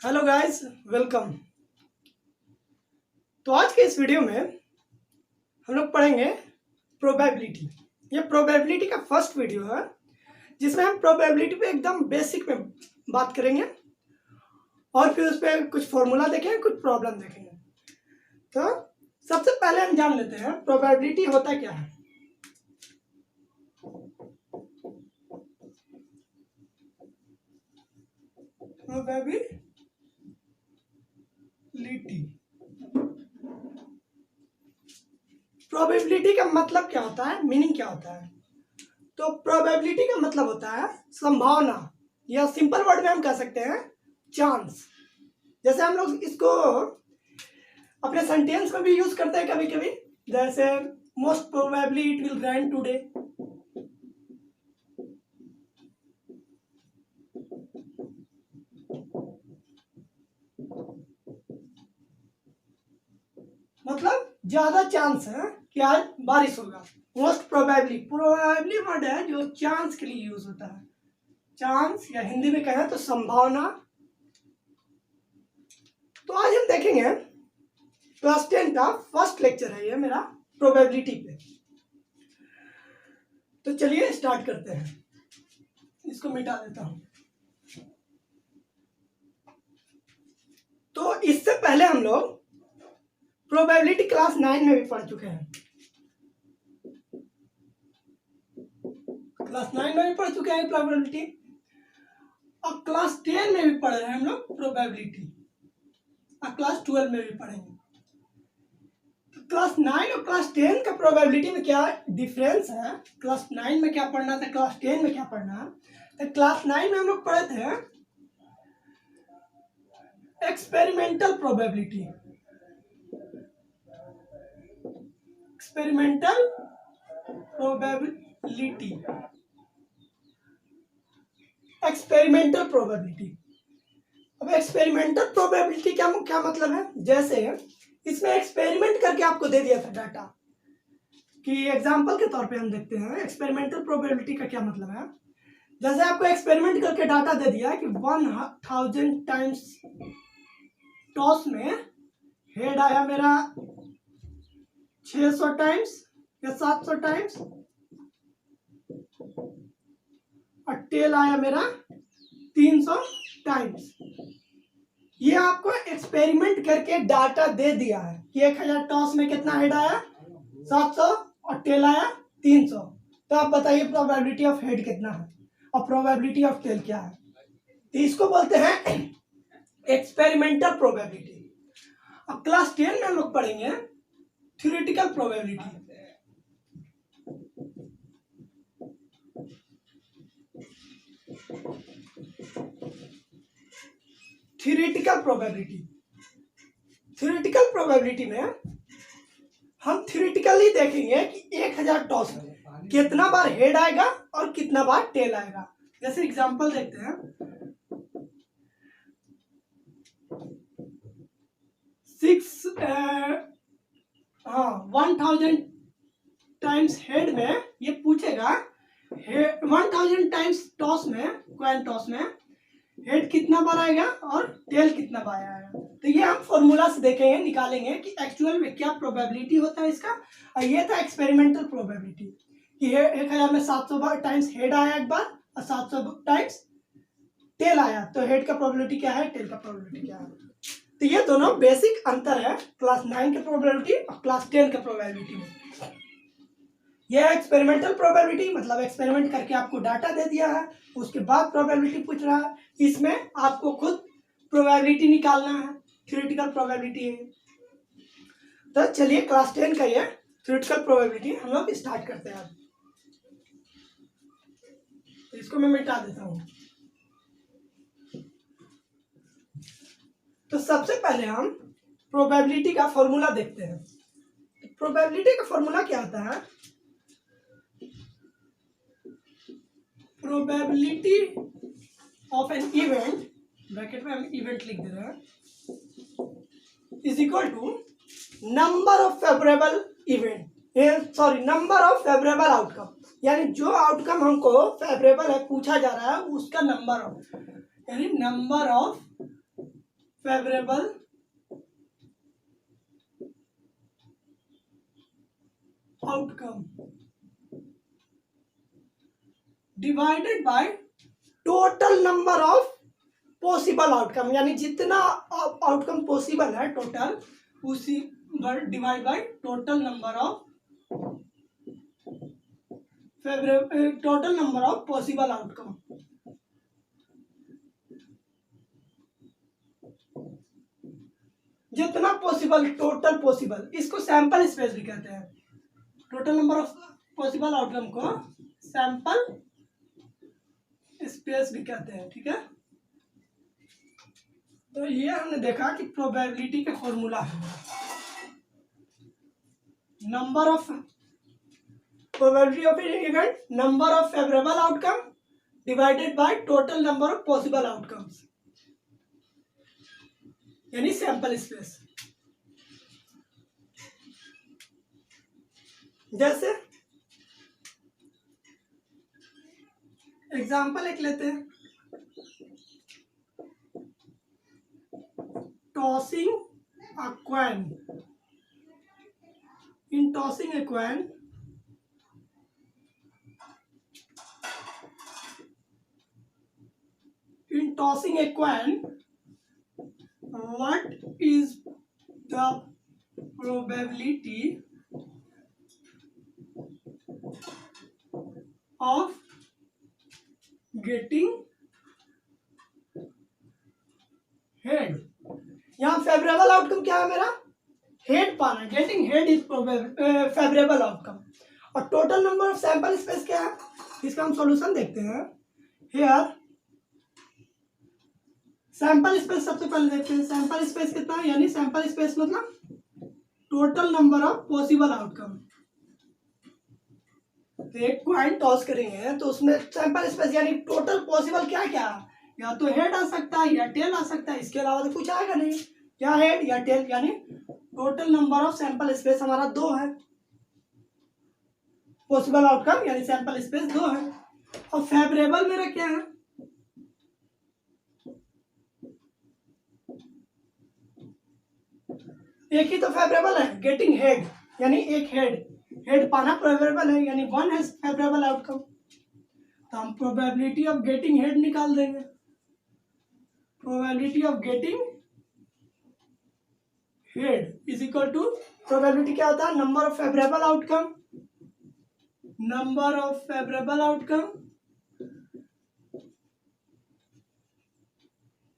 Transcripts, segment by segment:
Hello guys, welcome. तो आज के इस वीडियो में हम लोग पढ़ेंगे प्रोबेबिलिटी। ये प्रोबेबिलिटी का फर्स्ट वीडियो है जिसमें हम प्रोबेबिलिटी पे एकदम बेसिक में बात करेंगे और फिर उस पर कुछ फॉर्मूला देखेंगे, कुछ प्रॉब्लम देखेंगे। तो सबसे पहले हम जान लेते हैं प्रोबेबिलिटी होता क्या है। प्रोबेबिलिटी का मतलब क्या होता है, मीनिंग क्या होता है? तो प्रोबेबिलिटी का मतलब होता है संभावना, या सिंपल वर्ड में हम कह सकते हैं चांस। जैसे हम लोग इसको अपने सेंटेंस में भी यूज करते हैं कभी कभी, जैसे most probably it will rain today. मतलब ज्यादा चांस है कि आज बारिश होगा। मोस्ट प्रोबेबली, प्रोबेबली वर्ड है जो चांस के लिए यूज होता है। चांस, या हिंदी में कहें तो संभावना। तो आज हम देखेंगे क्लास 10 का फर्स्ट लेक्चर है ये मेरा प्रोबेबिलिटी पे। तो चलिए स्टार्ट करते हैं। इसको मिटा देता हूं। तो इससे पहले हम लोग प्रोबेबिलिटी क्लास 9 में भी पढ़ चुके हैं। क्लास 9 में भी पढ़ चुके हैं प्रोबेबिलिटी, और क्लास 10 में भी पढ़ रहे हैं हम लोग प्रोबेबिलिटी, और क्लास 12 में भी पढ़ेंगे। तो क्लास 9 और क्लास 10 का प्रोबेबिलिटी में क्या डिफरेंस है, क्लास 9 में क्या पढ़ना था, क्लास 10 में क्या पढ़ना है। तो क्लास 9 में हम लोग पढ़े थे experimental probability. Experimental probability, experimental probability. अब एक्सपेरिमेंटल प्रोबेबिलिटी क्या क्या मतलब है? जैसे इसमें एक्सपेरिमेंट करके आपको दे दिया था डाटा, कि एग्जांपल के तौर पे हम देखते हैं एक्सपेरिमेंटल प्रोबेबिलिटी का क्या मतलब है। जैसे आपको एक्सपेरिमेंट करके डाटा दे दिया कि 1000 टाइम्स टॉस में हेड आया मेरा 600 टाइम्स या 700 टाइम्स, और टेल आया मेरा 300 टाइम्स। ये आपको एक्सपेरिमेंट करके डाटा दे दिया है कि 1000 टॉस में कितना हेड आया 700 और टेल आया 300। तो आप बताइए प्रोबेबिलिटी ऑफ हेड कितना है और प्रोबेबिलिटी ऑफ टेल क्या है। तो इसको बोलते हैं एक्सपेरिमेंटल प्रोबेबिलिटी। अब क्लास 10 में हम लोग पढ़ेंगे theoretical probability. Theoretical probability, theoretical probability में हम थ्योरेटिकली देखेंगे कि 1000 टॉस में कितना बार हेड आएगा और कितना बार टेल आएगा। जैसे एग्जांपल देखते हैं, 1000 टाइम्स हेड में ये पूछेगा 1000 टाइम्स टॉस में, कॉइन टॉस में हेड कितना बार आएगा और टेल कितना बार आएगा। तो ये हम फॉर्मूला से देखेंगे, निकालेंगे कि एक्चुअल में क्या प्रोबेबिलिटी होता है इसका। और ये था एक्सपेरिमेंटल प्रोबेबिलिटी कि 1000 में 700 बार टाइम्स हेड आया एक बार और 700 टाइम्स टेल आया, तो हेड का प्रोबेबिलिटी क्या है, टेल का प्रोबेबिलिटी क्या है। तो ये दोनों बेसिक अंतर है क्लास 9 के प्रोबेबिलिटी और क्लास 10 के प्रोबेबिलिटी में। यह एक्सपेरिमेंटल प्रोबेबिलिटी मतलब एक्सपेरिमेंट करके आपको डाटा दे दिया है, उसके बाद प्रोबेबिलिटी पूछ रहा है, इसमें आपको खुद प्रोबेबिलिटी निकालना है, थ्योरेटिकल प्रोबेबिलिटी है। तो चलिए क्लास 10 का ये थ्योरेटिकल प्रोबेबिलिटी हम लोग स्टार्ट करते हैं। तो इसको मैं मिटा देता हूं। तो सबसे पहले हम प्रोबेबिलिटी का फॉर्मूला देखते हैं। प्रोबेबिलिटी का फॉर्मूला क्या होता है? Probability of an event, bracket में हम इवेंट लिख दे रहे हैं, is equal to number of favourable event, number of favourable outcome. यानी जो आउटकम हमको फेवरेबल है पूछा जा रहा है उसका नंबर ऑफ, यानी number of favourable outcome divided by total number of possible outcome, यानी जितना आउटकम पॉसिबल है टोटल, उसी divide by total number of total number of possible outcome. जितना पॉसिबल, टोटल पॉसिबल, इसको सैंपल स्पेस भी कहते हैं। Total number of possible outcome को सैंपल स्पेस भी कहते हैं, ठीक है। तो ये हमने देखा कि प्रोबेबिलिटी का फॉर्मूला है number of probability of an event, number of favourable outcome divided by total number of possible outcomes, यानी सैंपल स्पेस। जैसे एग्जांपल एक लेते हैं, tossing a coin. In tossing a coin, what is the probability of getting head? यहाँ favourable outcome क्या है मेरा? Head पाना, getting head is favourable outcome. और total number of sample space क्या है? इसका हम सॉल्यूशन देखते हैं। हियर सैंपल स्पेस सबसे पहले देखते हैं। सैंपल स्पेस कितना है? यानी सैंपल स्पेस मतलब total number of possible outcome. तो एक कॉइन टॉस करेंगे तो उसमें सैंपल स्पेस यानी टोटल पॉसिबल क्या क्या, या तो हेड आ सकता है या टेल आ सकता है, इसके अलावा तो कुछ आएगा नहीं। या हेड या टेल, यानी total number of sample space हमारा 2 है। पॉसिबल आउटकम यानी सैंपल स्पेस 2 है। और फेवरेबल मेरा क्या है? एक ही तो फेवरेबल है, गेटिंग हेड, यानी एक हेड पाना फेवरेबल है, यानी 1 है फेवरेबल आउटकम। तो हम प्रोबेबिलिटी ऑफ गेटिंग हेड निकाल देंगे। Probability of getting head is equal to, probability क्या होता है? Number of favourable outcome, number of favourable outcome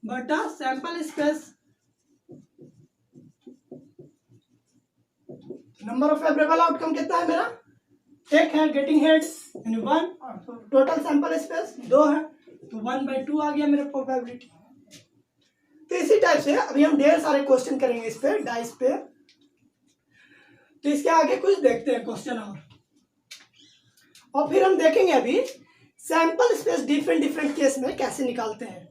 बटा sample space. Number of favourable outcome कितना है मेरा? 1 है, गेटिंग हेड यानी 1, टोटल सैंपल स्पेस 2 है, तो 1/2 आ गया मेरा प्रोबेबिलिटी। तो इसी टाइप से अभी हम ढेर सारे क्वेश्चन करेंगे इस पे, डाइस पे। तो इसके आगे कुछ देखते हैं क्वेश्चन और फिर हम देखेंगे अभी सैंपल स्पेस डिफरेंट केस में कैसे निकालते हैं।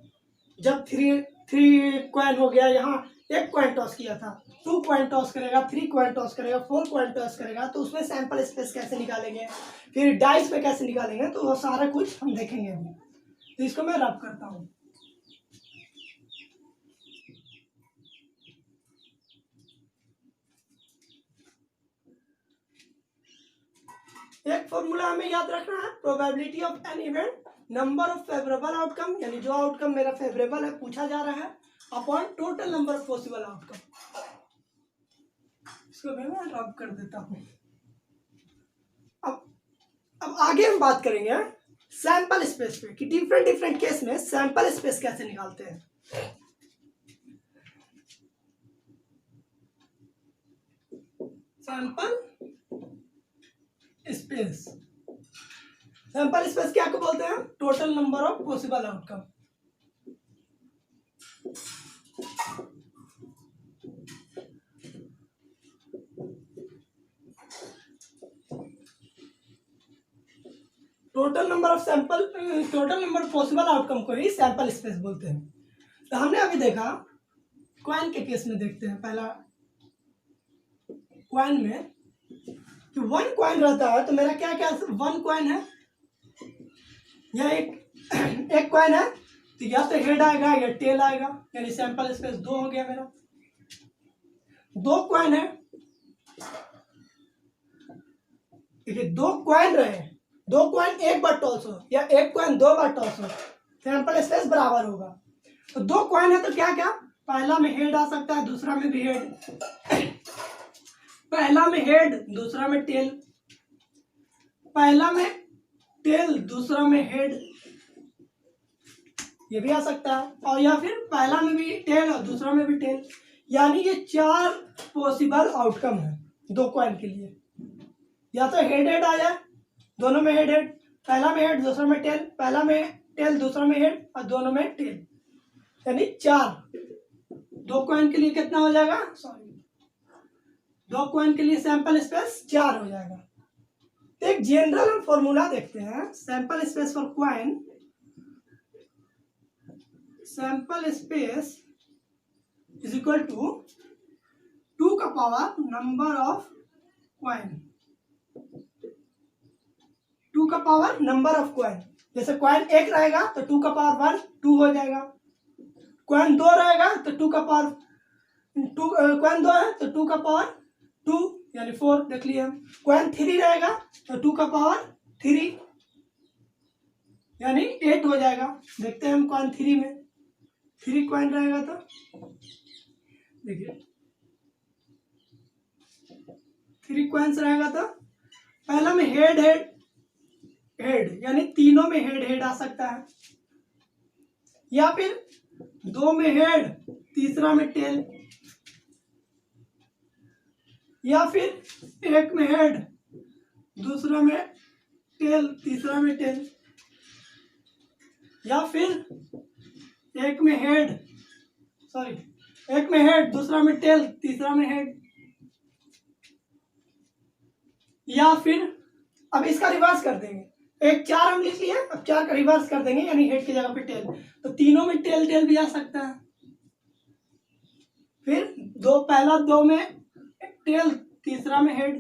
जब थ्री कॉइन हो गया, यहाँ एक कॉइन टॉस किया था, 2 कॉइन टॉस करेगा, 3 कॉइन टॉस करेगा, 4 कॉइन टॉस करेगा, तो उसमें सैंपल स्पेस कैसे निकालेंगे, फिर डाइस पे कैसे निकालेंगे, तो वो सारा कुछ हम देखेंगे अभी। तो इसको मैं रब करता हूँ। एक फॉर्मूला हमें याद रखना है, probability of an event, number of favourable outcome, यानी जो आउटकम मेरा फेवरेबल है पूछा जा रहा है, upon total number of possible outcome. इसको मैं रब कर देता हूँ। अब आगे हम बात करेंगे सैंपल स्पेस पे कि डिफरेंट केस में सैंपल स्पेस कैसे निकालते हैं। सैंपल स्पेस, सैंपल स्पेस क्या को बोलते हैं? Total number of possible outcome. Total number of possible outcome को ही सैंपल स्पेस बोलते हैं। तो हमने अभी देखा कॉइन के केस में, देखते हैं पहला कॉइन में कि 1 कॉइन रहता है, तो मेरा क्या 1 कॉइन है या एक कॉइन है, तो या तो हेड आएगा या टेल आएगा, यानी सैंपल स्पेस 2 हो गया मेरा। 2 कॉइन है, देखिए 2 कॉइन रहे, 2 कॉइन एक बार टॉस हो या एक कॉइन 2 बार टॉस हो, सैंपल स्पेस बराबर होगा। तो 2 कॉइन है तो क्या क्या, पहला में हेड आ सकता है, दूसरा में भी हेड, पहला में हेड दूसरा में टेल, पहला में टेल दूसरा में हेड, ये भी आ सकता है, और या फिर पहला में भी टेल और दूसरा में भी टेल। यानी ये 4 पॉसिबल आउटकम है 2 कॉइन के लिए। या तो हेड हेड आ जाए, दोनों में हेड हेड, पहला में हेड दूसरा में टेल, पहला में टेल दूसरा में हेड और दोनों में टेल, यानी 4। 2 कॉइन के लिए कितना हो जाएगा, सॉरी 2 कॉइन के लिए सैंपल स्पेस 4 हो जाएगा। तो एक जनरल हम फॉर्मूला देखते हैं, sample space for coin, sample space is equal to 2 का पावर नंबर ऑफ कॉइन, 2 का पावर नंबर ऑफ कॉइन। जैसे कॉइन 1 रहेगा तो 2 का पावर 1 2 हो जाएगा, कॉइन 2 रहेगा तो 2 का पावर 2, कॉइन 2 है तो 2 का पावर 2 यानी 4 देख लिए हम। कॉइन 3 रहेगा तो 2 का पावर 3 यानी 8 हो जाएगा। देखते हैं हम कॉइन 3 में, 3 कॉइन रहेगा तो देखिए 3 कॉइन्स रहेगा तो पहला में हेड हेड हेड, यानी तीनों में हेड हेड आ सकता है, या फिर 2 में हेड तीसरा में टेल, या फिर 1 में हेड दूसरा में टेल तीसरा में टेल, या फिर 1 में हेड दूसरा में टेल तीसरा में हेड, या फिर अब इसका रिवर्स कर देंगे, 4 हम लिख लिए, अब 4 का रिवर्स कर देंगे यानी हेड की जगह पे टेल, तो तीनों में टेल टेल भी आ सकता है। फिर पहला 2 में टेल तीसरा में हेड,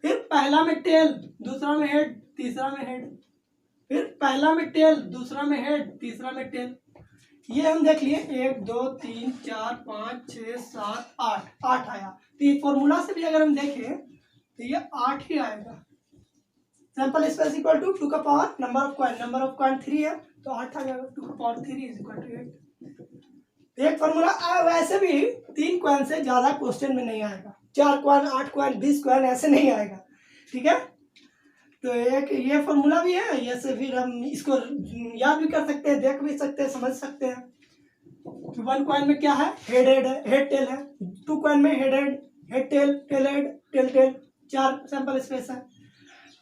फिर पहला में टेल दूसरा में हेड तीसरा में हेड, फिर पहला में टेल दूसरा में हेड तीसरा में टेल। ये हम देख लिए 1 2 3 4 5 6 7 8 आया। तो ये फॉर्मूला से भी अगर हम देखें तो ये 8 ही आएगा। सैंपल स्पेस इक्वल टू 2 का पावर नंबर ऑफ कॉइन 3 है तो 8 आ जाएगा, 2 का पावर 3 इज इक्वल टू 8। एक फॉर्मूला वैसे भी 3 कॉइन से ज्यादा क्वेश्चन में नहीं आएगा, 4 कॉइन 8 कॉइन 20 कॉइन ऐसे नहीं आएगा, ठीक है। तो एक ये फॉर्मूला भी है, ये से फिर हम इसको याद भी कर सकते हैं, देख भी सकते हैं, समझ सकते हैं। 1 कॉइन में क्या है, हेड हेड है, हेड टेल है। 2 कॉइन में head head head tail tail head tail tail, 4 sample space है।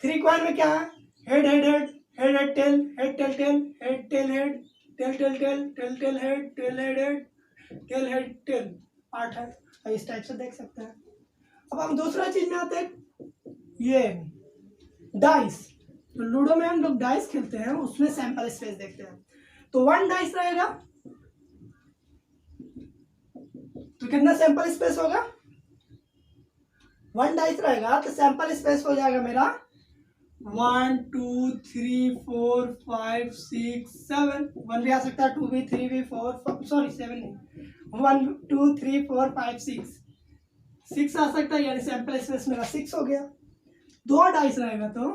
3 कॉइन में क्या है, head head head head head tail head tail tail head tail head tail tail tail tail tail head tail head head tail head tail, 8 है। तो इस type से देख सकते हैं। अब हम दूसरा चीज में आते हैं, ये डाइस। तो लूडो में हम लोग डाइस खेलते हैं, उसमें सैंपल स्पेस देखते हैं। तो 1 डाइस रहेगा तो कितना सैंपल स्पेस होगा, 1 डाइस रहेगा तो सैंपल स्पेस हो जाएगा मेरा 1 2 3 4 5 6 7, 1 भी आ सकता है, 2 भी 3 भी 4 सॉरी 7 नहीं, 1 2 3 4 5 6 आ सकता है, यानी सैंपल स्पेस मेरा 6 हो गया। 2 डाइस रहेगा तो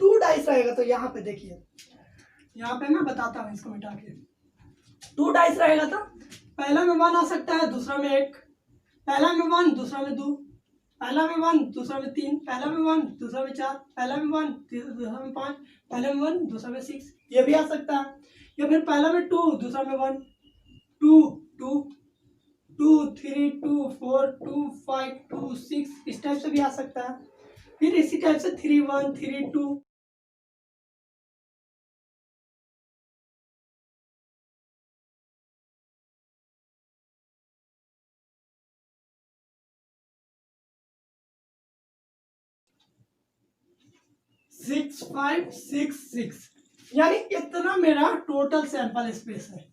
2 डाइस रहेगा तो यहाँ पे देखिए, यहाँ पे मैं बताता हूँ इसको मिटा के। 2 डाइस रहेगा तो पहला में 1 आ सकता है, दूसरा में 1, पहला में 1 दूसरा में 2, पहला में 1 दूसरा में 3, पहला में 1 दूसरा में 4, पहला में 1 दूसरा में 5, पहला में 1 दूसरा में 6, ये भी आ सकता है। या फिर पहला में 2 दूसरा में 1, 2 2 2 3 2 4 2 5 2 6, इस टाइप से भी आ सकता है। फिर इसी टाइप से 3 1 3 2, सिक्स 5 6 6, यानी इतना मेरा टोटल सैंपल स्पेस है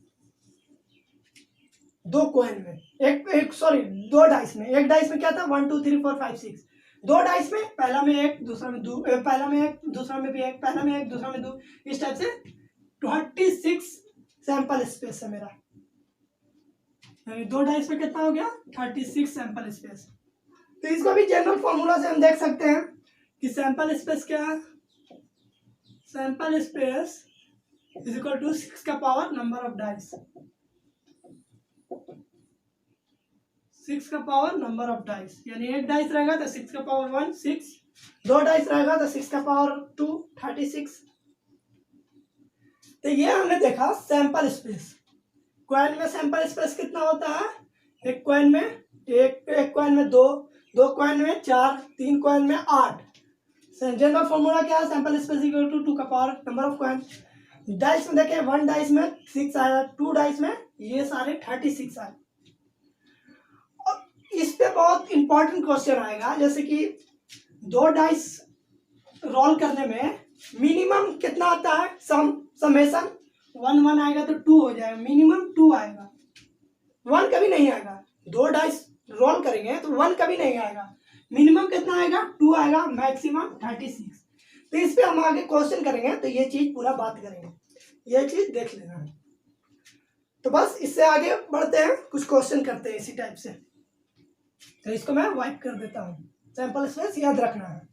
2 कॉइन में, एक सॉरी 2 डाइस में। एक डाइस में क्या था 1 2 3 4 5 6, दो डाइस में, पहला में एक, दूसरा में दो, पहला में एक, दूसरा में भी एक, पहला में एक, दूसरा में दो, इस टाइप से 26 सैंपल स्पेस है मेरा। दो डाइस में कितना हो गया? 36 सैंपल स्पेस। तो इसको भी जनरल फॉर्मूला से हम देख सकते हैं कि सैंपल स्पेस क्या है? Sample space is equal to 6 का पावर नंबर ऑफ डाइस, 6 का पावर नंबर ऑफ डाइस, यानी एक डाइस रहेगा तो 6 का पावर 1 6, दो डाइस रहेगा तो 6 का पावर 2 36। तो ये हमने देखा सैंपल स्पेस। कॉइन में सैंपल स्पेस कितना होता है? एक कॉइन में एक कॉइन में दो, दो कॉइन में 4, तीन कॉइन में 8। जनरल फॉर्मूला क्या है? सैंपल स्पेस इक्वल टू 2 का power number of coin. Dice में देखें, वन डाइस में 6 आया, टू डाइस में ये सारे 36 आए। और इस पे बहुत इंपॉर्टेंट क्वेश्चन आएगा, जैसे कि दो डाइस रोल करने में मिनिमम कितना आता है? समेशन 1 1 आएगा तो 2 हो जाएगा, मिनिमम 2 आएगा, 1 कभी नहीं आएगा। दो डाइस रोल करेंगे तो 1 कभी नहीं आएगा, मिनिमम कितना आएगा? 2 आएगा, मैक्सिमम 36। तो इस पे हम आगे क्वेश्चन करेंगे, तो ये चीज पूरा बात करेंगे, ये चीज देख लेना। तो बस इससे आगे बढ़ते हैं, कुछ क्वेश्चन करते हैं इसी टाइप से। तो इसको मैं वाइप कर देता हूँ, सैंपल स्पेस याद रखना है।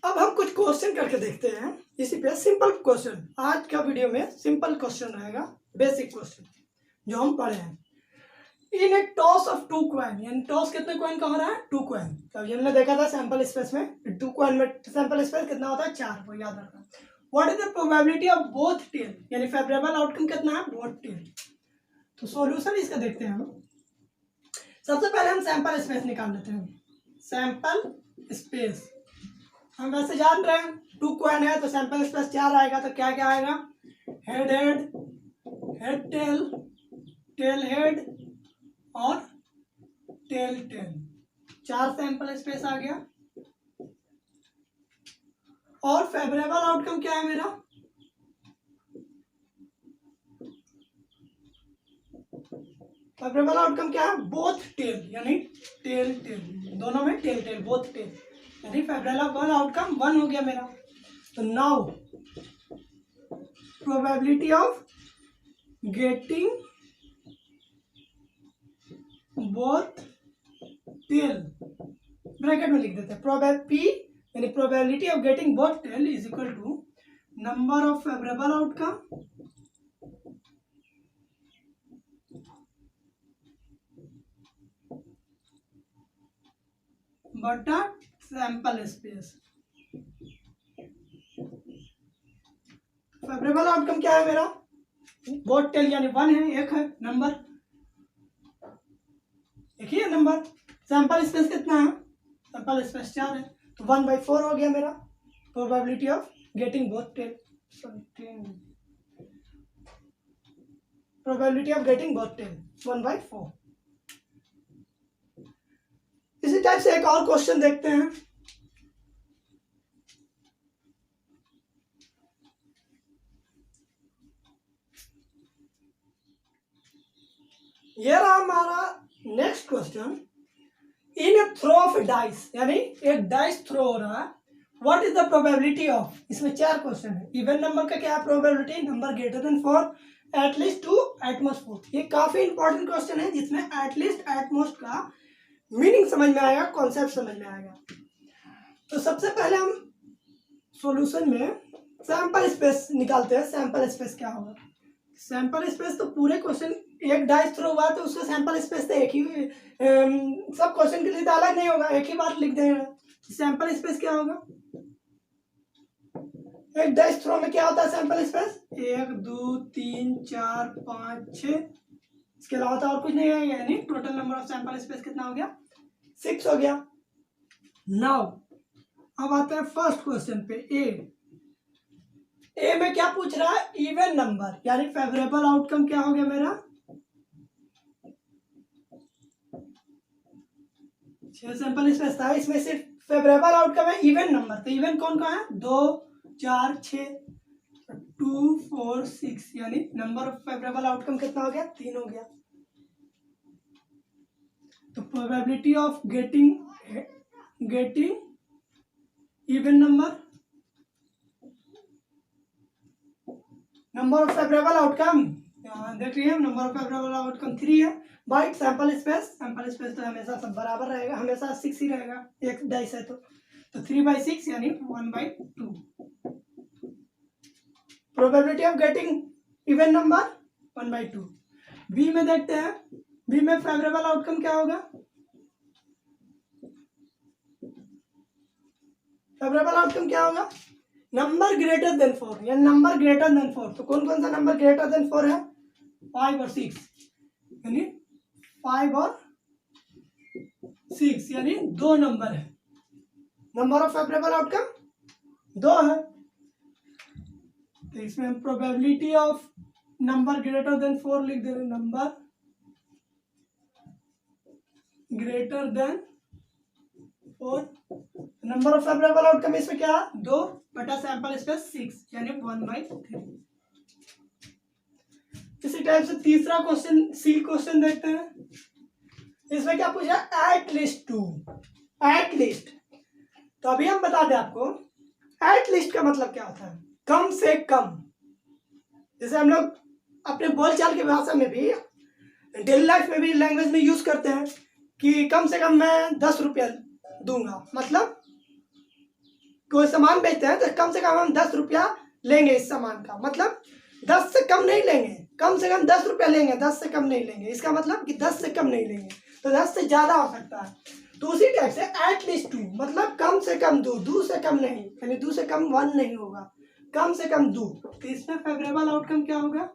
अब हम कुछ क्वेश्चन करके देखते हैं इसी पे, सिंपल क्वेश्चन। आज का वीडियो में सिंपल क्वेश्चन रहेगा, बेसिक क्वेश्चन जो हम पढ़े हैं। इन ए टॉस ऑफ 2 कॉइन, यानी टॉस कितने कॉइन का हो रहा है? 2 कॉइन। तो ये हमने देखा था सैंपल स्पेस में 2 कॉइन में सैंपल स्पेस कितना होता है? 4, वो याद रखना। What is the probability of both tail, यानी फेवरेबल आउटकम कितना है? Both tell. तो सॉल्यूशन इसका देखते हैं हम। सबसे पहले हम सैंपल स्पेस निकाल लेते हैं। सैंपल स्पेस हम वैसे जान रहे हैं, 2 कॉइन है तो सैंपल स्पेस 4 आएगा, तो क्या क्या आएगा? Head head, head tail, tail head और टेल टेल, 4 सैंपल स्पेस आ गया। और फेवरेबल आउटकम क्या है मेरा? फेवरेबल आउटकम क्या है? बोथ टेल, यानी टेल टेल, दोनों में टेल टेल, बोथ टेल, यानी फेवरेबल आउटकम 1 हो गया मेरा। तो now probability of getting both tail, bracket में लिख देते हैं, पी यानी probability of getting both tail is equal to number of favourable outcome बटा सैंपल स्पेस। फेवरेबल आउटकम क्या है मेरा? बोथ टेल यानी 1 है, एक है नंबर, एक ही है नंबर। सैंपल स्पेस कितना है? सैंपल स्पेस 4 है, तो 1/4 हो गया मेरा probability of getting both tail, probability of getting both tail 1/4। इसी टाइप से एक और क्वेश्चन देखते हैं। ये रहा हमारा next question. In a throw of dice, यानी एक डाइस थ्रो हो रहा है, what is the probability of, इसमें 4 क्वेश्चन है। इवन नंबर का क्या है probability? Number greater than 4, at least 2, at most 4। ये काफी इंपॉर्टेंट क्वेश्चन है, जिसमें एटलीस्ट एटमोस्ट का मीनिंग समझ में आएगा, कॉन्सेप्ट समझ में आएगा। तो सबसे पहले हम सॉल्यूशन में सैंपल स्पेस निकालते हैं। सैंपल स्पेस क्या होगा? सैंपल स्पेस तो पूरे क्वेश्चन, एक डाइस थ्रो हुआ तो उसका सैंपल स्पेस तो एक ही, सब क्वेश्चन के लिए तो अलग नहीं होगा, एक ही बार लिख देंगे। सैंपल स्पेस क्या होगा? एक डाइस थ्रो में क्या होता है सैंपल स्पेस? 1 2 3 4 5 6, इसके अलावा तो और कुछ नहीं है, यानी total number of sample space कितना हो गया? 6 हो गया। नाउ अब आते हैं फर्स्ट क्वेश्चन पे। ए में क्या पूछ रहा है? इवन नंबर, यानी फेवरेबल आउटकम क्या हो गया मेरा? 6 सैंपल स्पेस था, इसमें सिर्फ फेवरेबल आउटकम है इवन नंबर। तो इवन कौन कौन है? 2 4 6 2 4 6 यानी नंबर ऑफ फेवरेबल आउटकम कितना हो गया? 3 हो गया। तो probability of getting even number of favourable outcome देख रही है, नंबर ऑफ फेवरेबल आउटकम 3 है। बाइट सैंपल स्पेस तो हमेशा सब बराबर रहेगा, हमेशा 6 ही रहेगा, एक डाइस है तो 3/6 यानी 1/2। Probability of getting even number 1/2। B में देखते हैं, बी में फेवरेबल आउटकम क्या होगा? फेवरेबल आउटकम क्या होगा? नंबर ग्रेटर देन 4 या नंबर ग्रेटर देन 4। तो कौन कौन सा नंबर ग्रेटर देन 4 है? 5 और 6 यानी 5 और 6 यानी 2 नंबर है। नंबर ऑफ फेवरेबल आउटकम 2 है। तो इसमें हम probability of number greater than 4 लिख दे रहे, number greater than 4। Number of favourable outcome इसमें क्या है? 2 बटा सैंपल स्पेस 6 यानी 1/3। इसी टाइप से तीसरा क्वेश्चन, सी क्वेश्चन देखते हैं। इसमें क्या पूछा? At least 2। एट लीस्ट, तो अभी हम बता दें आपको एट लीस्ट का मतलब क्या होता है? कम से कम। जैसे हम लोग अपने बोलचाल की भाषा में भी, डेली लाइफ में भी, लैंग्वेज में यूज करते हैं कि कम से कम मैं 10 रुपया दूंगा। मतलब कोई सामान बेचते हैं तो कम से कम हम 10 रुपया लेंगे इस सामान का, मतलब 10 से कम नहीं लेंगे, कम से कम 10 रुपया लेंगे, 10 से कम नहीं लेंगे। इसका मतलब कि 10 से कम नहीं लेंगे, तो 10 से ज्यादा हो सकता है। तो उसी टाइप से एट लीस्ट 2 मतलब कम से कम 2, 2 से कम नहीं, यानी 2 से कम 1 नहीं होगा, कम से कम 2। तो इसमें फेवरेबल आउटकम क्या होगा?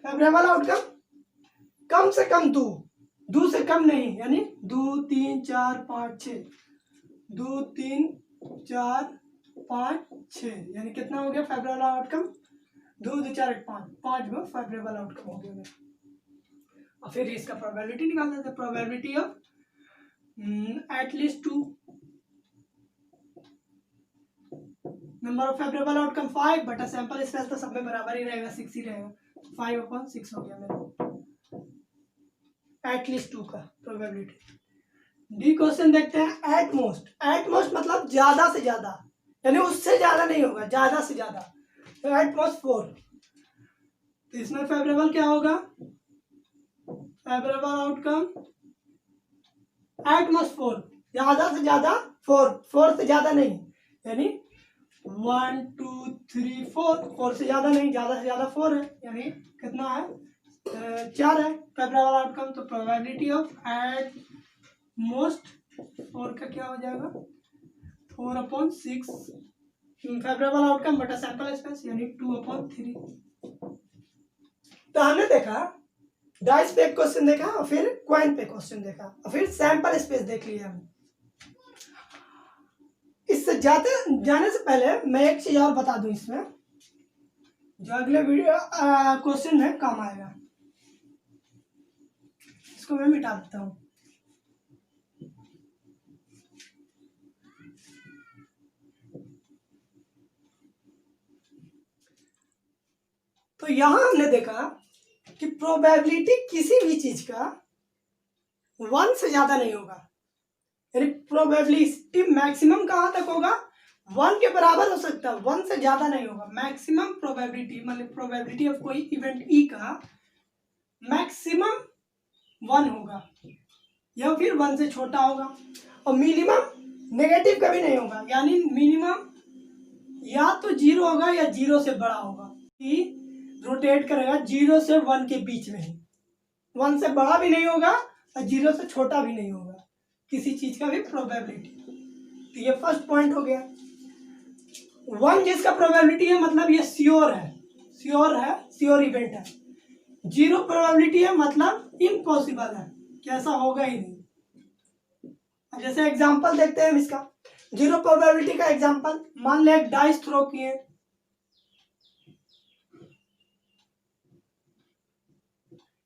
फेवरेबल आउटकम कम से कम 2, 2 से कम नहीं, यानी 2 3 4 5 6, 2 3 4 5 6 यानी कितना हो गया फेवरेबल आउटकम? 2 2 4 8 5 में फेवरेबल आउटकम हो गया। और फिर इसका प्रोबेबिलिटी निकाल देते हैं। Probability of at least 2, number of favourable outcome 5 बटा सैंपल स्पेस तो सब में बराबर ही रहेगा, 6 ही रहेगा, 5/6 हो गया मेरा एट लीस्ट 2 का प्रोबेबिलिटी। डी क्वेश्चन देखते हैं। एट मोस्ट, एट मोस्ट मतलब ज्यादा से ज्यादा, यानी उससे ज्यादा नहीं होगा, ज्यादा से ज्यादा। तो एट मोस्ट 4। तो इसमें फेवरेबल क्या होगा? फेवरेबल आउटकम एट मोस्ट 4, ज्यादा से ज्यादा 4, 4 से ज्यादा नहीं, यानी 1 2 3 4 से ज्यादा नहीं, ज्यादा से ज्यादा 4 है, यानी कितना है? 4 है फेवरेबल आउटकम। तो प्रोबेबिलिटी ऑफ एट मोस्ट 4 का क्या हो जाएगा? 4/6 फेवरेबल आउटकम बटा सैंपल स्पेस यानी 2/3। तो हमने देखा डाइस पे क्वेश्चन देखा, और फिर क्वाइन पे क्वेश्चन देखा, और फिर सैंपल स्पेस देख लिया हम। इससे जाने से पहले मैं एक चीज और बता दूं, इसमें जो अगले वीडियो क्वेश्चन है काम आएगा, इसको मैं मिटा देता हूं। तो यहां हमने देखा कि प्रोबेबिलिटी किसी भी चीज का 1 से ज्यादा नहीं होगा, यानी प्रोबेबिलिटी मैक्सिमम कहां तक होगा? 1 के बराबर हो सकता है, 1 से ज्यादा नहीं होगा। मैक्सिमम प्रोबेबिलिटी मतलब प्रोबेबिलिटी ऑफ कोई इवेंट ई का मैक्सिमम 1 होगा, या फिर 1 से छोटा होगा। और मिनिमम नेगेटिव कभी नहीं होगा, यानी मिनिमम या तो 0 होगा या 0 से बड़ा होगा। रोटेट करेगा 0 से 1 के बीच में ही, 1 से बड़ा भी नहीं होगा और 0 से छोटा भी नहीं होगा किसी चीज का भी प्रोबेबिलिटी। तो ये फर्स्ट पॉइंट हो गया। 1 जिसका प्रोबेबिलिटी है मतलब ये श्योर है, श्योर इवेंट है। 0 प्रोबेबिलिटी है मतलब इम्पॉसिबल है कि ऐसा होगा ही नहीं। जैसे एग्जांपल देखते हैं हम इसका, 0 प्रोबेबिलिटी का एग्जांपल, मान ले एक डाइस थ्रो किए,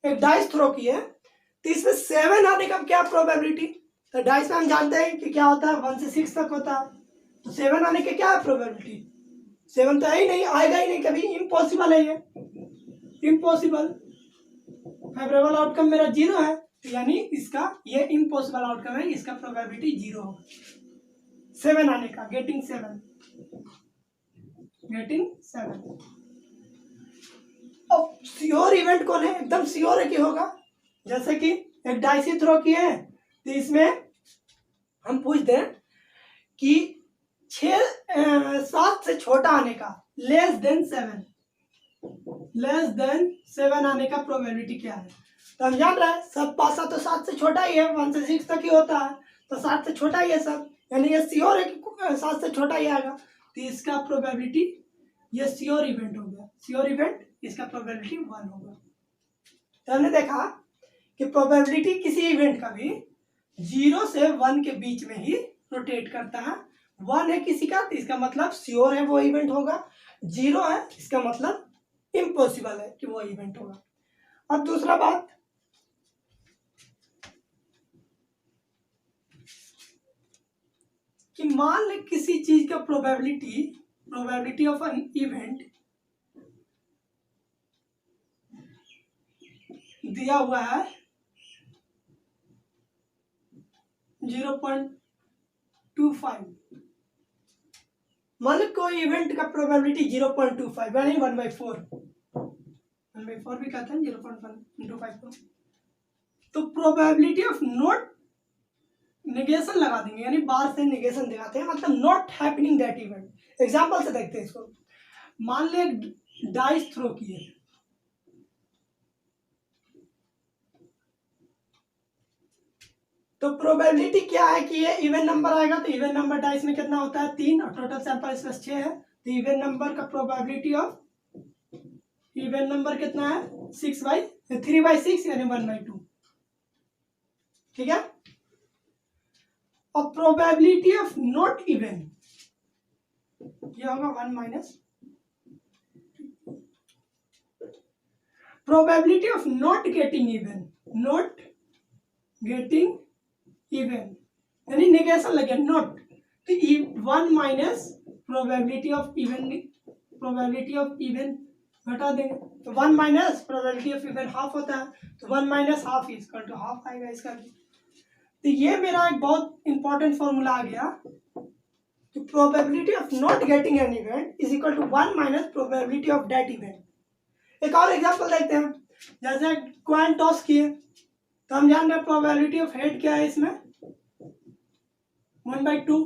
एक डाइस थ्रो किए, तो इसमें 7 आने का क्या प्रोबेबिलिटी? तो डाइस में हम जानते हैं कि क्या होता है, 1 से 6 तक होता है। तो 7 आने की क्या है प्रोबेबिलिटी? 7 तो है ही नहीं, आएगा ही नहीं कभी, इम्पॉसिबल है ये, इम्पॉसिबल। फेवरेबल आउटकम मेरा 0 है, तो यानी इसका ये इम्पॉसिबल आउटकम है, इसका प्रोबेबिलिटी 0 होगा 7 आने का, गेटिंग 7। अब श्योर इवेंट कौन है? एकदम श्योर है कि होगा। जैसे कि एक डाइस ही थ्रो किए हैं, तो इसमें हम पूछते हैं कि 7 से छोटा आने का, लेस देन 7 आने का प्रोबेबिलिटी क्या है? तो हम जान रहे हैं सब पासा तो 7 से छोटा ही है, 1 से 6 तक ही होता है, तो 7 से छोटा ही है सब, यानी ये श्योर है कि 7 से छोटा ही आएगा। तो इसका प्रोबेबिलिटी, ये श्योर इवेंट हो गया, श्योर इवेंट, इसका प्रोबेबिलिटी 1 होगा। तो हमने देखा कि प्रोबेबिलिटी किसी इवेंट का भी 0 से 1 के बीच में ही रोटेट करता है। 1 है किसी का, तो इसका मतलब श्योर है वो इवेंट होगा। 0 है, इसका मतलब इम्पॉसिबल है कि वो इवेंट होगा। अब दूसरा बात, कि मान ले किसी चीज का प्रोबेबिलिटी ऑफ एन इवेंट दिया हुआ है 0.25। मान लो कोई इवेंट का प्रोबेबिलिटी 0.25 यानी 1/4 भी कहते हैं 0.1 को। तो प्रोबेबिलिटी ऑफ नॉट, नेगेशन लगा देंगे, यानी बाहर से नेगेशन दिखाते हैं, मतलब not happening that event. Example से देखते हैं इसको। मान ले डाइस थ्रो किए, तो प्रोबेबिलिटी क्या है कि ये इवन नंबर आएगा। तो इवन नंबर डाइस में कितना होता है? 3, और टोटल सैंपल स्पेस 6 है। तो इवन नंबर का प्रोबेबिलिटी ऑफ इवन नंबर कितना है? 3/6 यानी 1/2। ठीक है। और प्रोबेबिलिटी ऑफ नॉट इवन, ये होगा 1 - probability of not getting even, यानी नेगेशन लगे नॉट, तो 1 माइनस प्रोबेबिलिटी ऑफ इवन घटा देंगे। तो 1 minus probability of even half होता है, तो 1 minus half equal to half आएगा इसका भी। तो ये मेरा एक बहुत इंपॉर्टेंट फॉर्मूला आ गया कि probability of not getting an event is equal to 1 minus probability of that event. एक और एग्जांपल देखते हैं। जैसे कॉइन टॉस किए, तो हम जान रहे हैं प्रोबेबिलिटी ऑफ हेड क्या है इसमें? 1/2।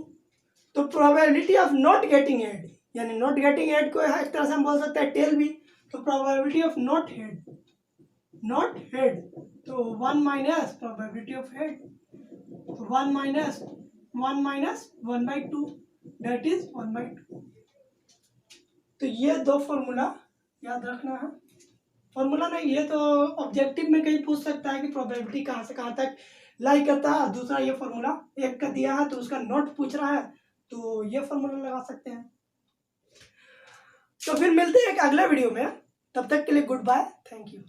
तो probability of not getting head, यानी नॉट गेटिंग हेड को एक तरह से हम बोल सकते हैं टेल भी। तो प्रोबेबिलिटी ऑफ नॉट हेड, तो 1 minus probability of head, 1 minus 1/2 that is 1/2। तो ये दो फॉर्मूला याद रखना है। फॉर्मूला नहीं, ये तो ऑब्जेक्टिव में कहीं पूछ सकता है कि प्रोबेबिलिटी कहाँ से कहाँ तक लाई करता है। दूसरा ये फॉर्मूला एक का दिया है तो उसका नोट पूछ रहा है, तो ये फॉर्मूला लगा सकते हैं। तो फिर मिलते हैं एक अगले वीडियो में, तब तक के लिए गुड बाय, थैंक यू।